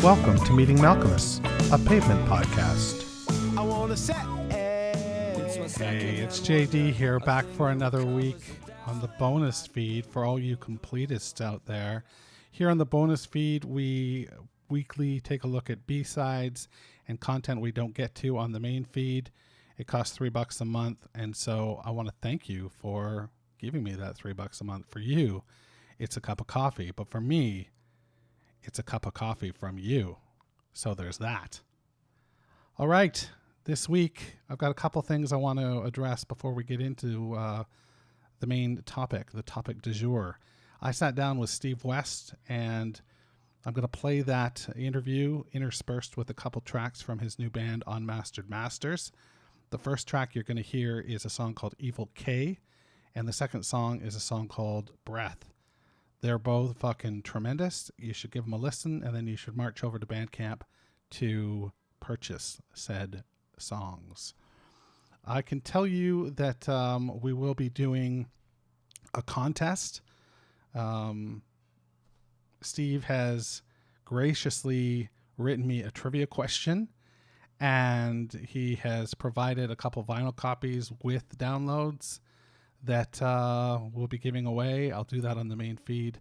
Welcome to Meeting Malcolmus, a Pavement podcast. Hey, it's JD here, back for another week on the bonus feed for all you completists out there. Here on the bonus feed, we weekly take a look at B-sides and content we don't get to on the main feed. It costs $3 a month, and so I want to thank you for giving me that $3 a month. For you, it's a cup of coffee, but for me, it's a cup of coffee from you. So there's that. All right. This week, I've got a couple things I want to address before we get into the main topic, the topic du jour. I sat down with Steve West, and I'm going to play that interview interspersed with a couple tracks from his new band, Unmastered Masters. The first track you're going to hear is a song called Evil K, and the second song is a song called Breath. They're both fucking tremendous. You should give them a listen, and then you should march over to Bandcamp to purchase said songs. I can tell you that we will be doing a contest. Steve has graciously written me a trivia question, and he has provided a couple vinyl copies with downloads that we'll be giving away. I'll do that on the main feed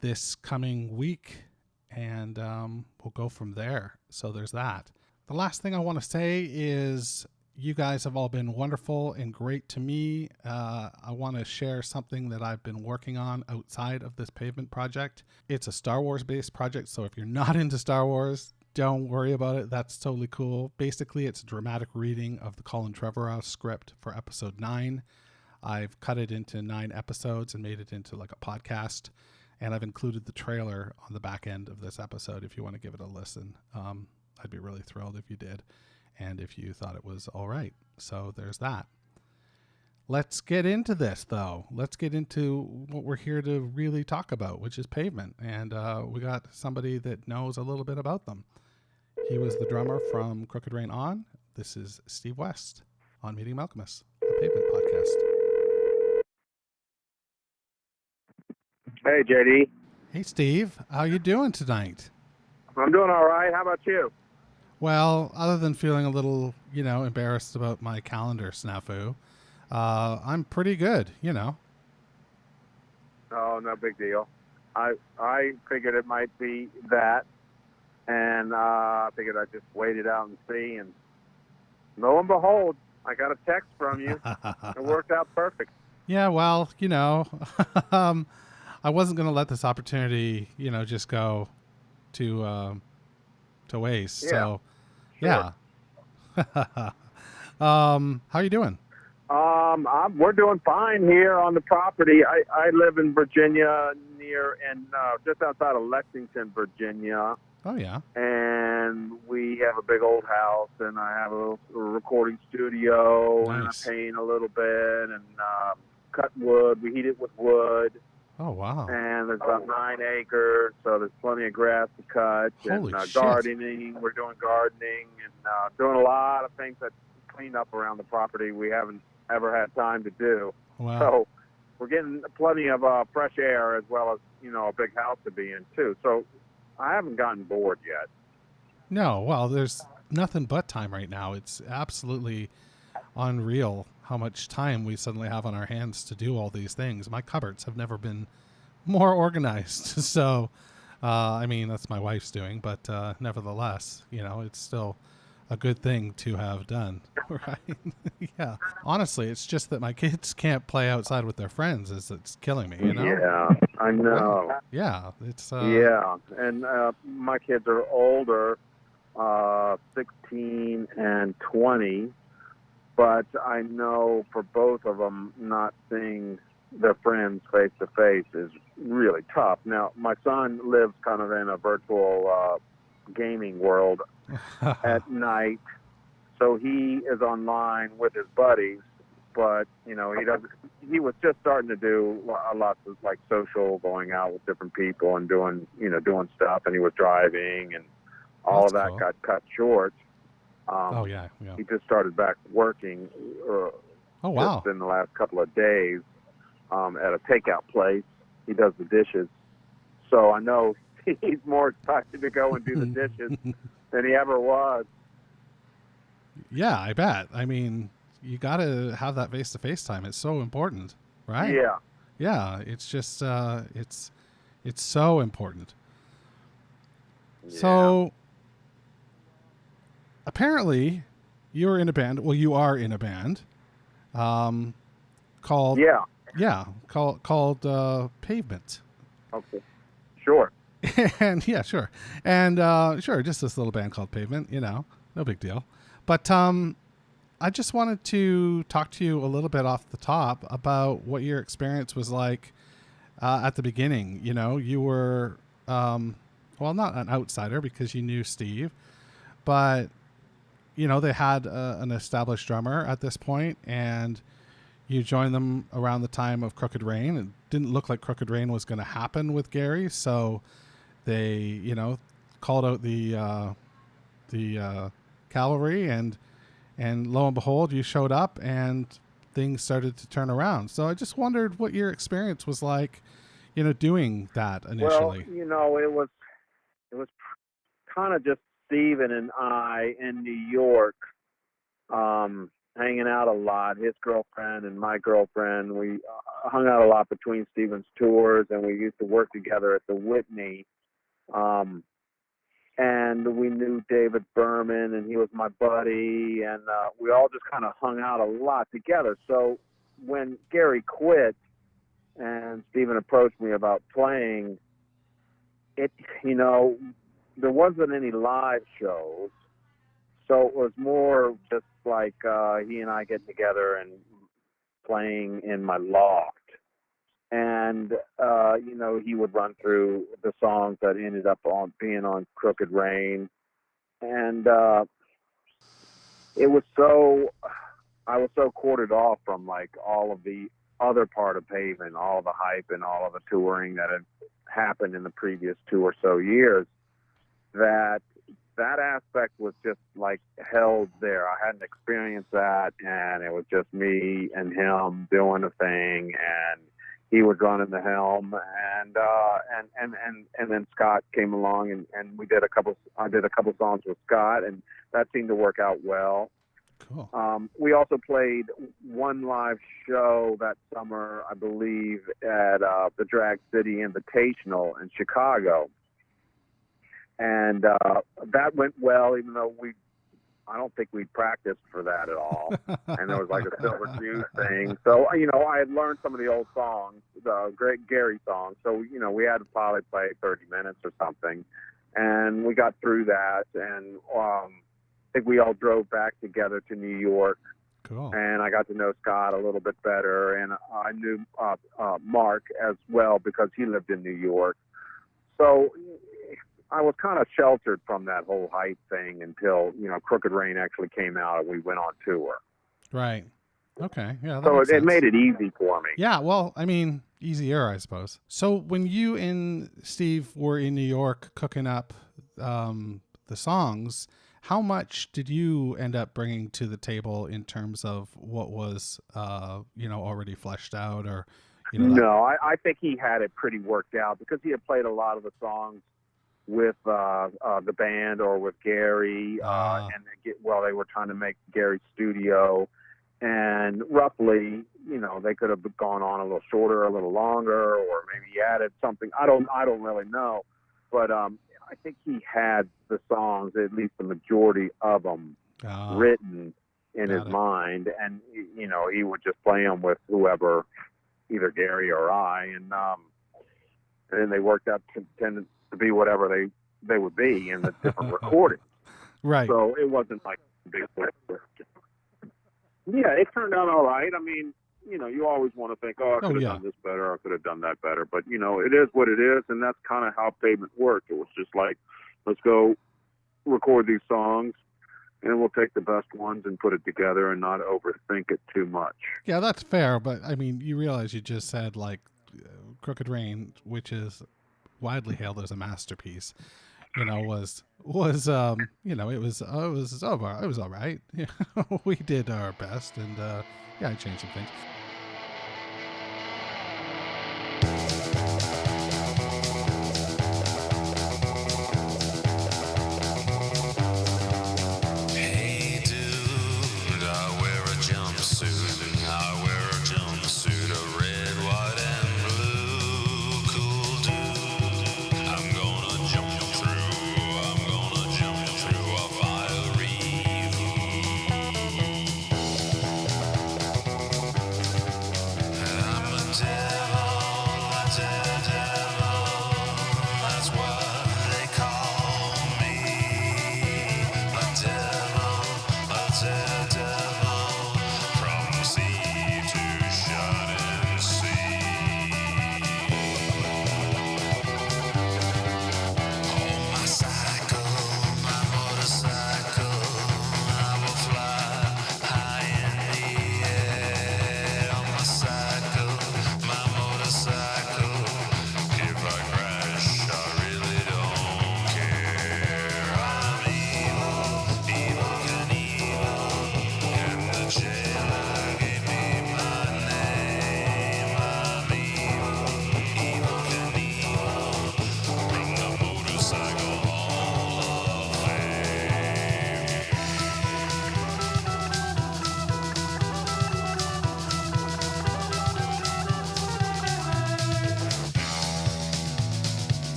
this coming week, and we'll go from there. So there's that. The last thing I want to say is you guys have all been wonderful and great to me. I want to share something that I've been working on outside of this Pavement project. It's a Star Wars based project, so if you're not into Star Wars, don't worry about it. That's totally cool. Basically, it's a dramatic reading of the Colin Trevorrow script for episode 9. I've cut it into 9 episodes and made it into like a podcast, and I've included the trailer on the back end of this episode if you want to give it a listen. I'd be really thrilled if you did, and if you thought it was all right. So there's that. Let's get into this, though. Let's get into what we're here to really talk about, which is Pavement, and we got somebody that knows a little bit about them. He was the drummer from Crooked Rain On. This is Steve West on Meeting Malcolmus, a Pavement podcast. Hey, JD. Hey, Steve. How you doing tonight? I'm doing all right. How about you? Well, other than feeling a little, embarrassed about my calendar snafu, I'm pretty good, Oh, no big deal. I figured it might be that, and I figured I'd just wait it out and see, and lo and behold, I got a text from you. It worked out perfect. Yeah, well, I wasn't going to let this opportunity, just go to waste. Yeah, so, sure. Yeah. How you doing? We're doing fine here on the property. I live in Virginia just outside of Lexington, Virginia. Oh, yeah. And we have a big old house, and I have a little recording studio. Nice. And I paint a little bit and cut wood. We heat it with wood. Oh, wow. And there's about 9 acres, so there's plenty of grass to cut. Holy and shit. Gardening. We're doing gardening and doing a lot of things that clean up around the property we haven't ever had time to do. Wow. So we're getting plenty of fresh air as well as, a big house to be in, too. So I haven't gotten bored yet. No, well, there's nothing but time right now. It's absolutely unreal how much time we suddenly have on our hands to do all these things. My cupboards have never been more organized. So, that's my wife's doing, but nevertheless, it's still a good thing to have done. Right? Yeah. Honestly, it's just that my kids can't play outside with their friends. It's killing me, Yeah, I know. Well, yeah. It's yeah. And my kids are older, 16 and 20. But I know for both of them, not seeing their friends face to face is really tough. Now, my son lives kind of in a virtual gaming world at night, so he is online with his buddies. But he was just starting to do a lot of like social, going out with different people and doing stuff. And he was driving, and all of that got cut short. Yeah. He just started back working just in the last couple of days at a takeout place. He does the dishes. So I know he's more excited to go and do the dishes than he ever was. Yeah, I bet. I mean, you got to have that face-to-face time. It's so important, right? Yeah. Yeah, it's just it's so important. Yeah. So apparently you were in a band. Well, you are in a band called called Pavement. Okay. Sure. And yeah, sure. And sure, just this little band called Pavement, no big deal. But I just wanted to talk to you a little bit off the top about what your experience was like at the beginning. You were, well, not an outsider because you knew Steve, but, they had an established drummer at this point, and you joined them around the time of Crooked Rain. It didn't look like Crooked Rain was going to happen with Gary, so they, called out the cavalry, and lo and behold, you showed up, and things started to turn around. So I just wondered what your experience was like, doing that initially. Well, it was kind of just Steven and I in New York, hanging out a lot. His girlfriend and my girlfriend. We hung out a lot between Steven's tours, and we used to work together at the Whitney. And we knew David Berman, and he was my buddy, and we all just kind of hung out a lot together. So when Gary quit and Steven approached me about playing, there wasn't any live shows, so it was more just like he and I getting together and playing in my loft. And, he would run through the songs that ended up being on Crooked Rain. And I was so quartered off from like all of the other part of Pavement, all the hype and all of the touring that had happened in the previous 2 or so years, that aspect was just like held there. I hadn't experienced that, and it was just me and him doing a thing, and he was running the helm, and then Scott came along, and I did a couple songs with Scott, and that seemed to work out well. Cool. We also played one live show that summer, I believe, at the Drag City Invitational in Chicago. And that went well, even though I don't think we practiced for that at all. And there was like a Silver Jews thing. So, I had learned some of the old songs, the great Gary songs. So, we had to probably play 30 minutes or something. And we got through that. And I think we all drove back together to New York. Cool. And I got to know Scott a little bit better. And I knew Mark as well because he lived in New York. So I was kind of sheltered from that whole hype thing until, Crooked Rain actually came out and we went on tour. Right. Okay. Yeah. So it made it easy for me. Yeah. Well, I mean, easier, I suppose. So when you and Steve were in New York cooking up the songs, how much did you end up bringing to the table in terms of what was, already fleshed out, or, No, I think he had it pretty worked out because he had played a lot of the songs with the band or with Gary, and they were trying to make Gary's studio, and roughly, they could have gone on a little shorter, a little longer, or maybe he added something. I don't really know, but I think he had the songs, at least the majority of them, written in his mind, and he would just play them with whoever, either Gary or I, and then they worked out to be whatever they would be in the different recordings. Right. So it wasn't like a big flip. Yeah, it turned out all right. I mean, you always want to think, I could have done this better, I could have done that better. But, it is what it is, and that's kind of how Pavement worked. It was just like, let's go record these songs, and we'll take the best ones and put it together and not overthink it too much. Yeah, that's fair. But, I mean, you realize you just said, like, Crooked Rain, which is widely hailed as a masterpiece, was it was all right. We did our best, and I changed some things.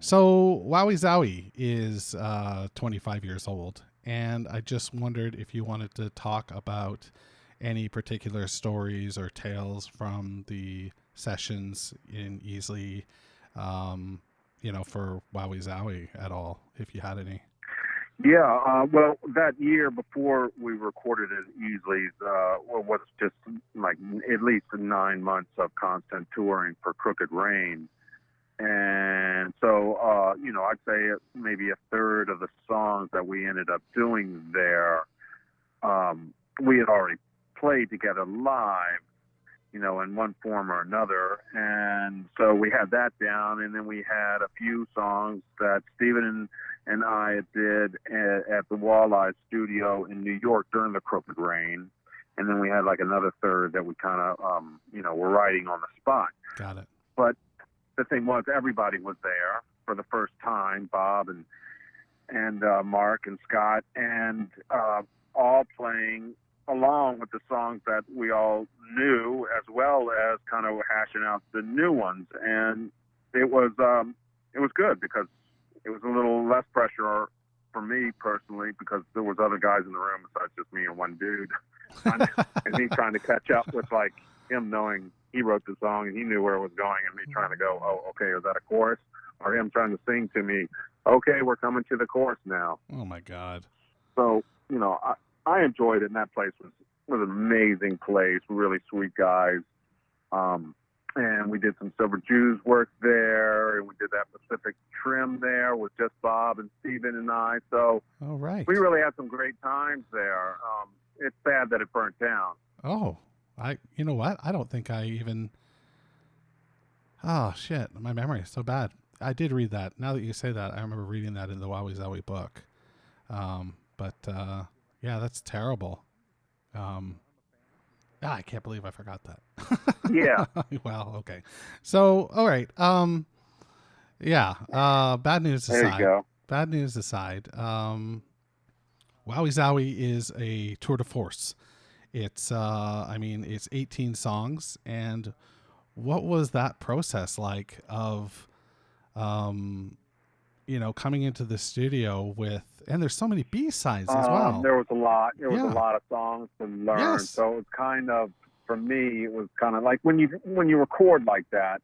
So Wowee Zowee is 25 years old, and I just wondered if you wanted to talk about any particular stories or tales from the sessions in Easley, for Wowee Zowee at all, if you had any. Yeah, well, that year before we recorded it easily, was just like at least 9 months of constant touring for Crooked Rain. And so, I'd say maybe a third of the songs that we ended up doing there, we had already played together live, in one form or another. And so we had that down, and then we had a few songs that Stephen and I did at the Walleye studio in New York during the Crooked Rain. And then we had like another third that we kind of, were writing on the spot. Got it. But the thing was, everybody was there for the first time, Bob and Mark and Scott, and all playing along with the songs that we all knew, as well as kind of hashing out the new ones. And it was good because it was a little less pressure for me personally, because there was other guys in the room besides just me and one dude, and me trying to catch up with like him knowing he wrote the song and he knew where it was going, and me trying to go, oh, okay, is that a chorus? Or him trying to sing to me, okay, we're coming to the chorus now. Oh my God. So, I enjoyed it, and that place was an amazing place, really sweet guys. And we did some Silver Jews work there, and we did that Pacific Trim there with just Bob and Steven and I. So oh, right. We really had some great times there. It's sad that it burnt down. Oh, you know what? I don't think I even, oh shit, my memory is so bad. I did read that. Now that you say that, I remember reading that in the Wowee Zowee book. Yeah, that's terrible. I can't believe I forgot that. Yeah. Well, okay. So, all right. Bad news aside. There you go. Bad news aside. Wowee Zowee is a tour de force. It's, it's 18 songs. And what was that process like of, coming into the studio with, and there's so many B-sides as well. There was a lot. There was a lot of songs to learn. Yes. So it's kind of, for me, it was kind of like when you record like that,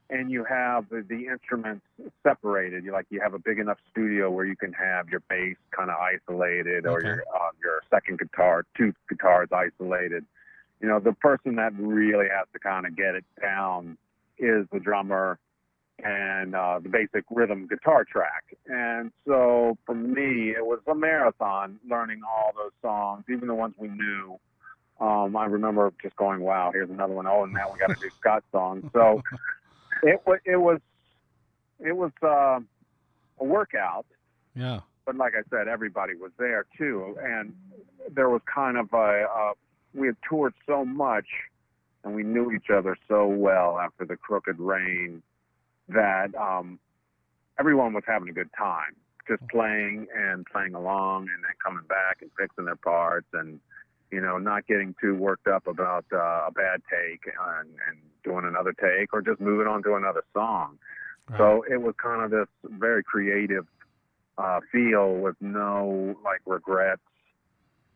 and you have the instruments separated. You have a big enough studio where you can have your bass kind of isolated, or your second guitar, two guitars isolated. The person that really has to kind of get it down is the drummer and the basic rhythm guitar track. And so for me, it was a marathon learning all those songs, even the ones we knew. I remember just going, wow, here's another one. Oh, and now we got to do Scott songs. So it was a workout. Yeah. But like I said, everybody was there too. And there was kind of we had toured so much and we knew each other so well after the Crooked Rain that everyone was having a good time, just playing along and then coming back and fixing their parts and, not getting too worked up about a bad take and doing another take or just moving on to another song. Right. So it was kind of this very creative feel with no regrets.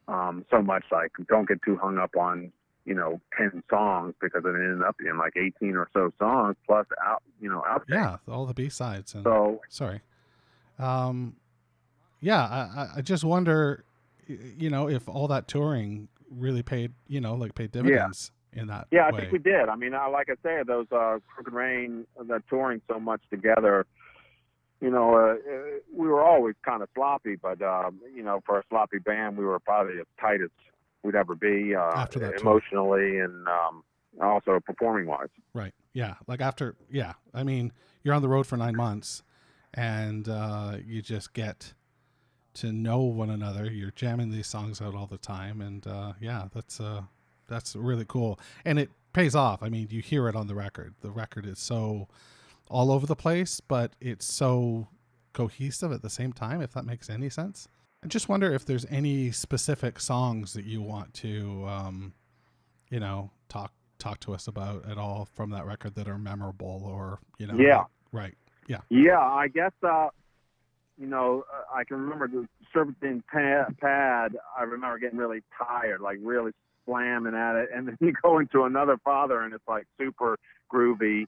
So much don't get too hung up on 10 songs, because it ended up being 18 or so songs plus out yeah, all the B-sides. And so sorry. Yeah, I just wonder, if all that touring really paid dividends in that way. I think we did. I mean, like I said, those Crooked Rain, that touring so much together, we were always kind of sloppy, but for a sloppy band, we were probably as tight as we'd ever be, after that emotionally and also performing wise. Right. Yeah. I mean, you're on the road for 9 months and you just get to know one another. You're jamming these songs out all the time. And that's really cool. And it pays off. I mean, you hear it on the record. The record is so all over the place, but it's so cohesive at the same time, if that makes any sense. I just wonder if there's any specific songs that you want to, talk to us about at all from that record that are memorable or, Yeah. Right. Yeah. Yeah. I guess, I can remember the Serpentine Pad. I remember getting really tired, really slamming at it. And then you go into another Father and it's super groovy.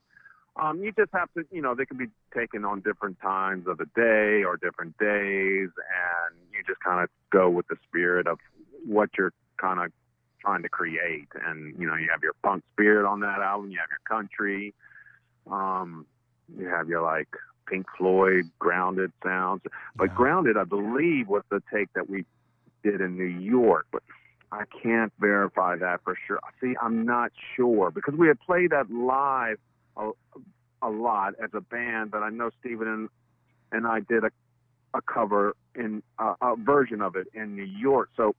You just have to, they can be taken on different times of the day or different days, and you just kind of go with the spirit of what you're kind of trying to create. And, you have your punk spirit on that album, you have your country, you have your Pink Floyd grounded sounds. But Grounded, I believe, was the take that we did in New York, but I can't verify that for sure. See, I'm not sure, because we had played that live a lot as a band, but I know Steven and I did a cover in a version of it in New York. So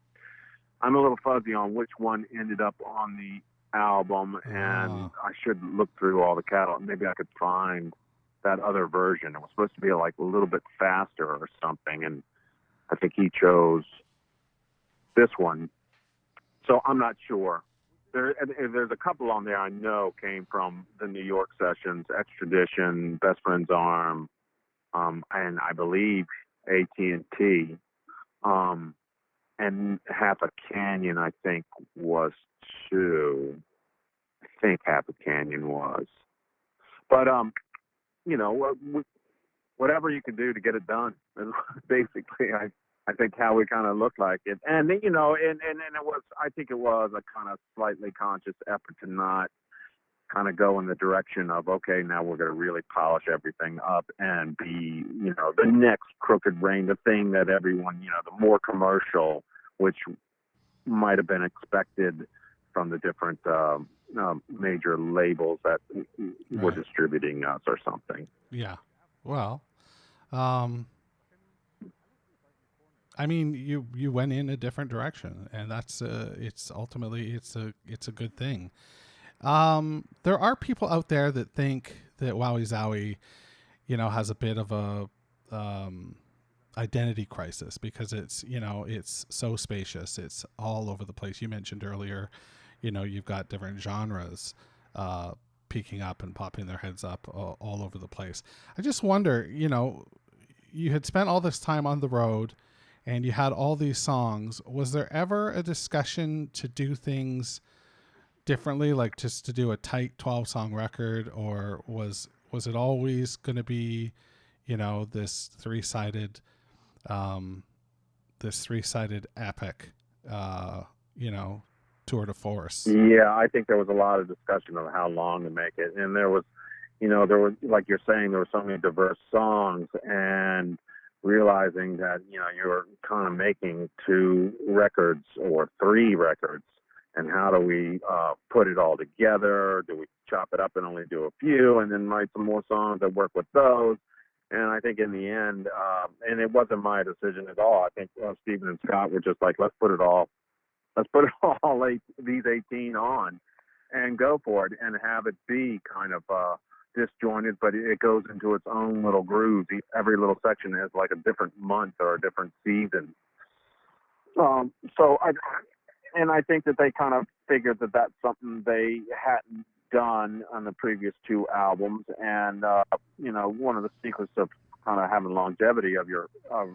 I'm a little fuzzy on which one ended up on the album, and I should look through all the catalog. Maybe I could find that other version. It was supposed to be a little bit faster or something, and I think he chose this one. So I'm not sure. There's a couple on there I know came from the New York sessions: Extradition, Best Friend's Arm, and I believe AT&T, and Half a Canyon, I think, was too. I think Half a Canyon was. But, whatever you can do to get it done is basically, I think, how we kind of look like it. And, and it was, I think it was a kind of slightly conscious effort to not kind of go in the direction of, okay, now we're going to really polish everything up and be, the next Crooked Rain, the thing that everyone, the more commercial, which might have been expected from the different major labels that were distributing us or something. Yeah. Well, I mean, you went in a different direction, and that's it's ultimately it's a good thing. There are people out there that think that Wowee Zowee, has a bit of a identity crisis because it's so spacious. It's all over the place. You mentioned earlier, you've got different genres peeking up and popping their heads up all over the place. I just wonder, you had spent all this time on the road and you had all these songs. Was there ever a discussion to do things differently, like just to do a tight 12-song record, or was it always going to be, this three-sided epic, tour de force? Yeah, I think there was a lot of discussion of how long to make it, and there was, like you're saying, there were so many diverse songs, and realizing that you were kind of making 2 records or 3 records, and how do we put it all together? Do we chop it up and only do a few, and then write some more songs that work with those? And I think in the end, and it wasn't my decision at all. I think Stephen and Scott were just like, let's put all these 18 on and go for it, and have it be kind of disjointed, but it goes into its own little grooves. Every little section has like a different month or a different season. I think that they kind of figured that that's something they hadn't done on the previous 2 albums. And, one of the secrets of kind of having longevity of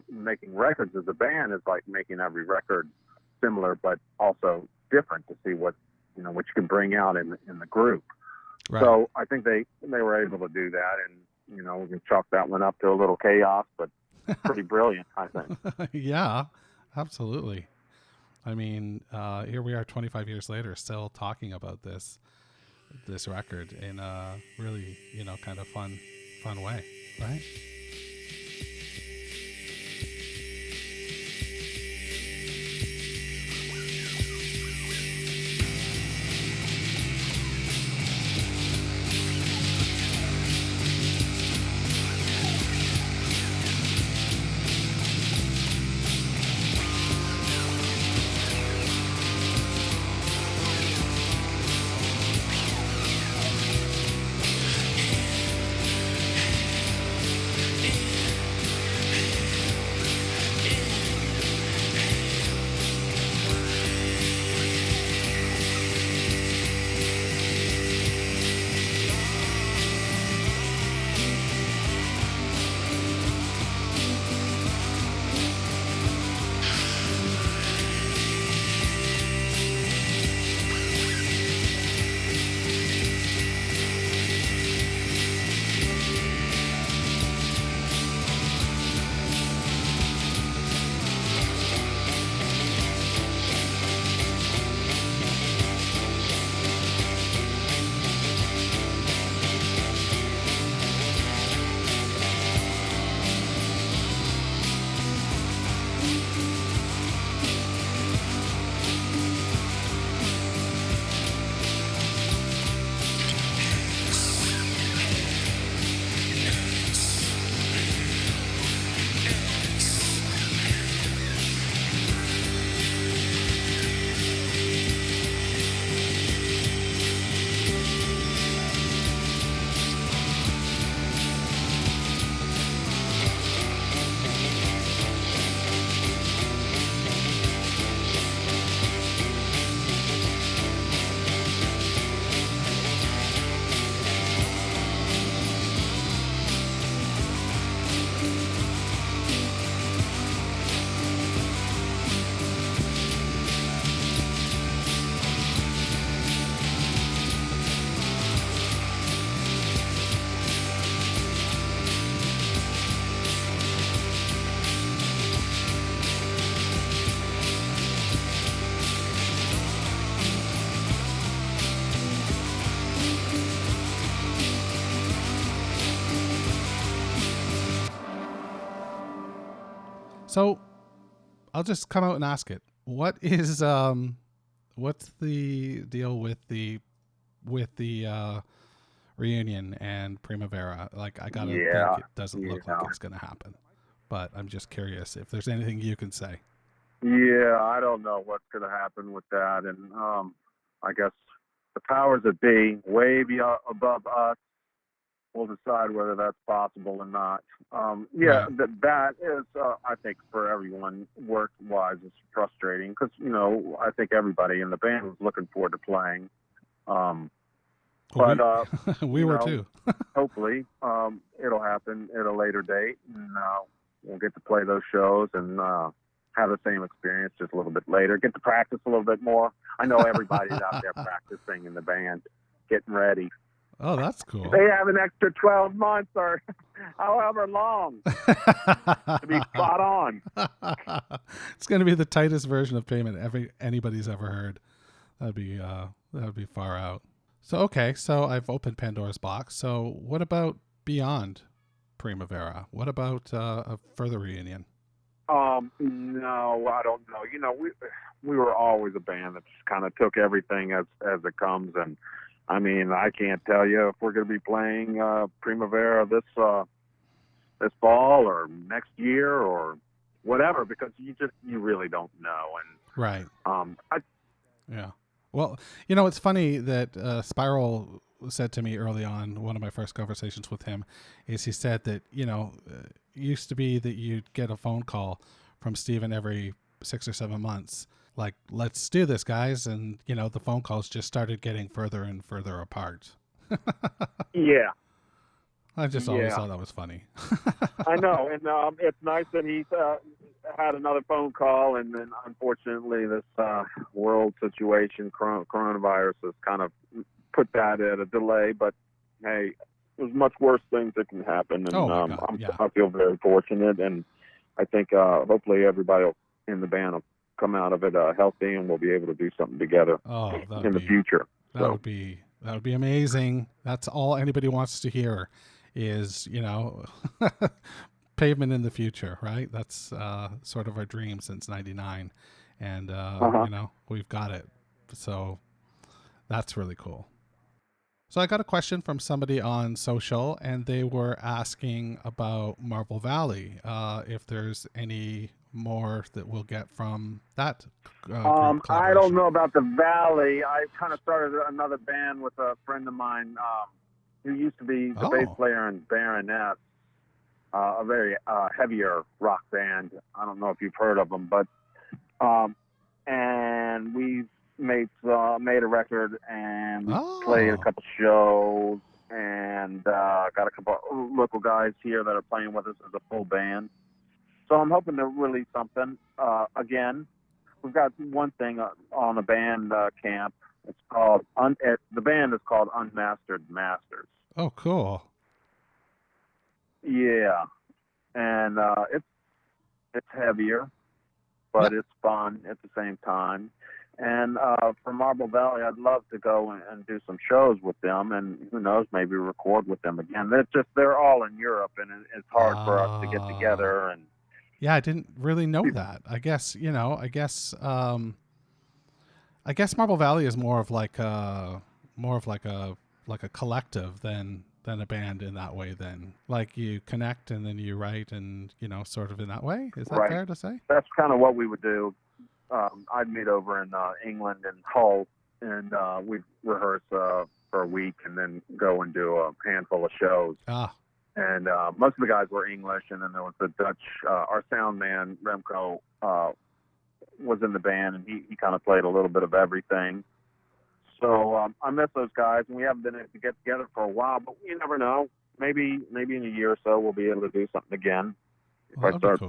making records as a band is like making every record similar, but also different, to see what you can bring out in the group. Right. So I think they were able to do that, and we can chalk that one up to a little chaos, but pretty brilliant, I think. Yeah, absolutely. I mean, here we are 25 years later, still talking about this record in a really, kind of fun way, right? So I'll just come out and ask it. What is what's the deal with the reunion and Primavera? Like, I gotta think it doesn't look like it's gonna happen. But I'm just curious if there's anything you can say. Yeah, I don't know what's gonna happen with that, and I guess the powers that be, way above us, will decide whether that's possible or not. That is, I think, for everyone, work-wise, it's frustrating because, I think everybody in the band was looking forward to playing. We were too. Hopefully, it'll happen at a later date, and we'll get to play those shows and have the same experience just a little bit later. Get to practice a little bit more. I know everybody's out there practicing in the band, getting ready. Oh, that's cool. They have an extra 12 months or however long to be spot on. It's going to be the tightest version of Pavement anybody's ever heard. That'd be far out. So, okay, so I've opened Pandora's box. So what about beyond Primavera? What about a further reunion? No, I don't know. You know, we were always a band that just kind of took everything as it comes, and I mean, I can't tell you if we're going to be playing Primavera this fall or next year or whatever, because you really don't know. And right. Yeah. Well, you know, it's funny that Spiral said to me early on, one of my first conversations with him, is he said that, you know, it used to be that you'd get a phone call from Steven every 6 or 7 months, like, let's do this, guys. And, you know, the phone calls just started getting further and further apart. Yeah. I just always thought that was funny. I know. And it's nice that he's had another phone call. And then, unfortunately, this world situation, coronavirus, has kind of put that at a delay. But, hey, there's much worse things that can happen. And I feel very fortunate. And I think hopefully everybody in the band will come out of it healthy, and we'll be able to do something together in the future. That would be amazing. That's all anybody wants to hear is, you know, Pavement in the future, right? That's sort of our dream since '99. And, you know, we've got it. So that's really cool. So I got a question from somebody on social, and they were asking about Marble Valley, if there's any more that we'll get from that I don't know about the Valley. I kind of started another band with a friend of mine who used to be the bass player in Baroness, a very heavier rock band. I don't know if you've heard of them, but and we've made a record, and we played a couple shows, and got a couple local guys here that are playing with us as a full band. So I'm hoping to release something again. We've got one thing on a band camp. It's called the band is called Unmastered Masters. Oh, cool. Yeah, and it's heavier, but it's fun at the same time. And for Marble Valley, I'd love to go and do some shows with them, and who knows, maybe record with them again. They're all in Europe, and it's hard for us to get together. And yeah, I didn't really know that. I guess, you know, I guess Marble Valley is more of like a collective than a band in that way. Then, like, you connect and then you write, and, you know, sort of in that way. Is that fair to say? That's kind of what we would do. I'd meet over in England and Hull, and we'd rehearse for a week, and then go and do a handful of shows. And most of the guys were English, and then there was the Dutch. Our sound man, Remco, was in the band, and he kind of played a little bit of everything. So I miss those guys, and we haven't been able to get together for a while, but you never know. Maybe in a year or so we'll be able to do something again if I start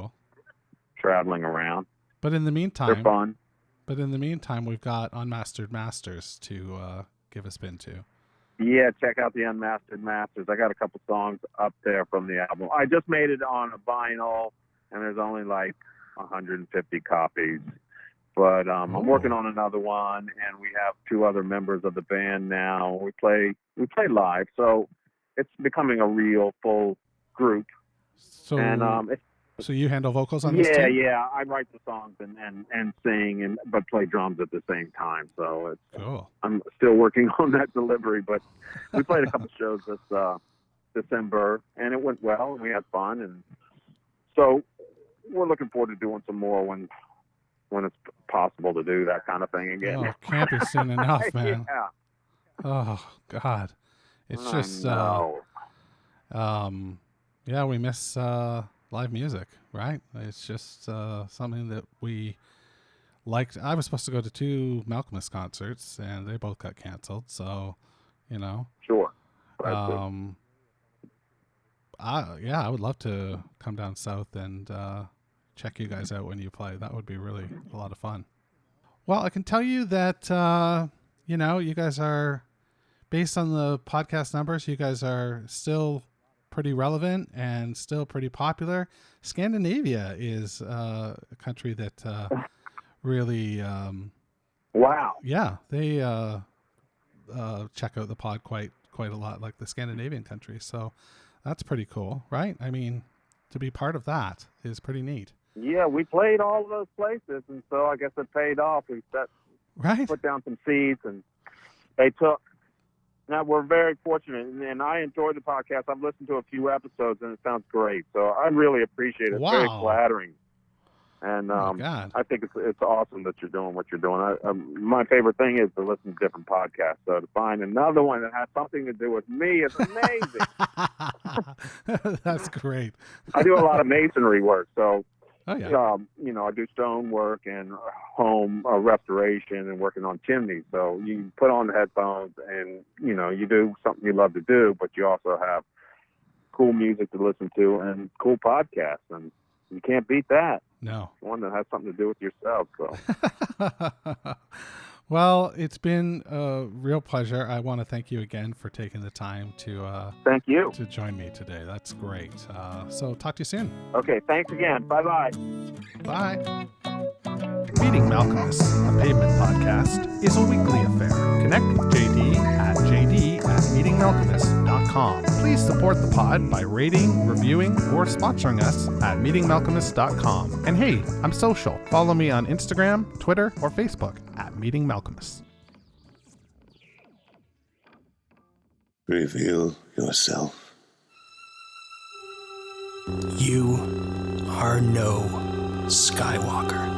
traveling around. But in the meantime, they're fun. But in the meantime, we've got Unmastered Masters to give a spin to. Yeah, check out the Unmastered Masters. I got a couple songs up there from the album. I just made it on a vinyl, and there's only like 150 copies. But I'm working on another one, and we have 2 other members of the band now. We play live, so it's becoming a real full group. So, and so you handle vocals on this too? Yeah. I write the songs and sing, but play drums at the same time. So it's cool. I'm still working on that delivery, but we played a couple shows this December, and it went well, and we had fun, and so we're looking forward to doing some more when it's possible to do that kind of thing again. Oh, can't be soon enough, man. Yeah. Oh God, it's just we miss live music, right? It's just something that we liked. I was supposed to go to 2 Malcolmus concerts, and they both got canceled. So, you know. Sure. I would love to come down south and check you guys out when you play. That would be really a lot of fun. Well, I can tell you that, you guys are, based on the podcast numbers, you guys are still pretty relevant and still pretty popular. Scandinavia is a country that really... wow. Yeah, they check out the pod quite a lot, like the Scandinavian countries. So that's pretty cool, right? I mean, to be part of that is pretty neat. Yeah, we played all of those places, and so I guess it paid off. We put down some seeds, and they took. Now, we're very fortunate, and I enjoyed the podcast. I've listened to a few episodes, and it sounds great. So I really appreciate it. It's very flattering. And I think it's awesome that you're doing what you're doing. My favorite thing is to listen to different podcasts. So to find another one that has something to do with me is amazing. That's great. I do a lot of masonry work. So, I do stone work and home restoration and working on chimneys. So you put on the headphones and, you do something you love to do, but you also have cool music to listen to and cool podcasts. And you can't beat that. No. One that has something to do with yourself. So. Well, it's been a real pleasure. I want to thank you again for taking the time to thank you to join me today. That's great. So talk to you soon. Okay, thanks again. Bye-bye. Bye. Meeting Malcolmus, a Pavement podcast, is a weekly affair. Connect with JD at meetingmalcolmus.com. Please support the pod by rating, reviewing, or sponsoring us at meetingmalcolmus.com. And hey, I'm social. Follow me on Instagram, Twitter, or Facebook at Meeting Malcolmus. Reveal yourself. You are no Skywalker.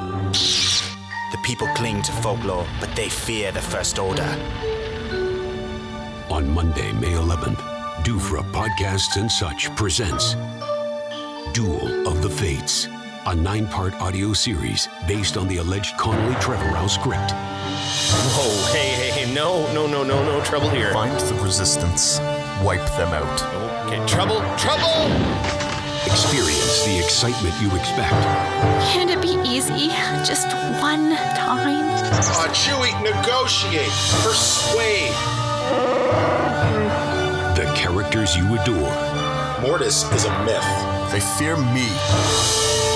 The people cling to folklore, but they fear the First Order. On Monday, May 11th, Dufra Podcasts and Such presents Duel of the Fates, a 9-part audio series based on the alleged Connolly Trevorrow script. Whoa, hey, no trouble here. Find the resistance, wipe them out. Okay, trouble! Experience the excitement you expect. Can't it be easy? Just one time? Chewie, negotiate, persuade. The characters you adore. Mortis is a myth. They fear me.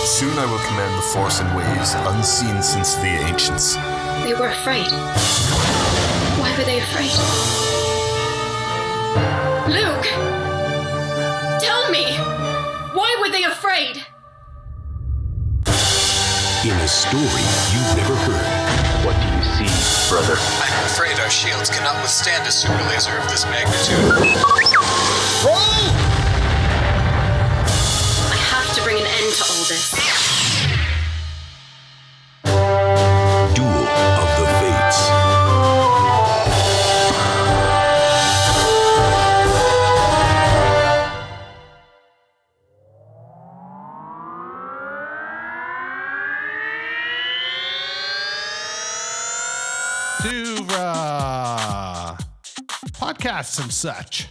Soon I will command the Force in ways unseen since the ancients. They were afraid. Why were they afraid? Luke! Tell me! Why were they afraid? In a story you've never heard. What do you see, brother? I'm afraid our shields cannot withstand a super laser of this magnitude. Roll! I have to bring an end to all this. Duel of the Fates. Podcasts and such.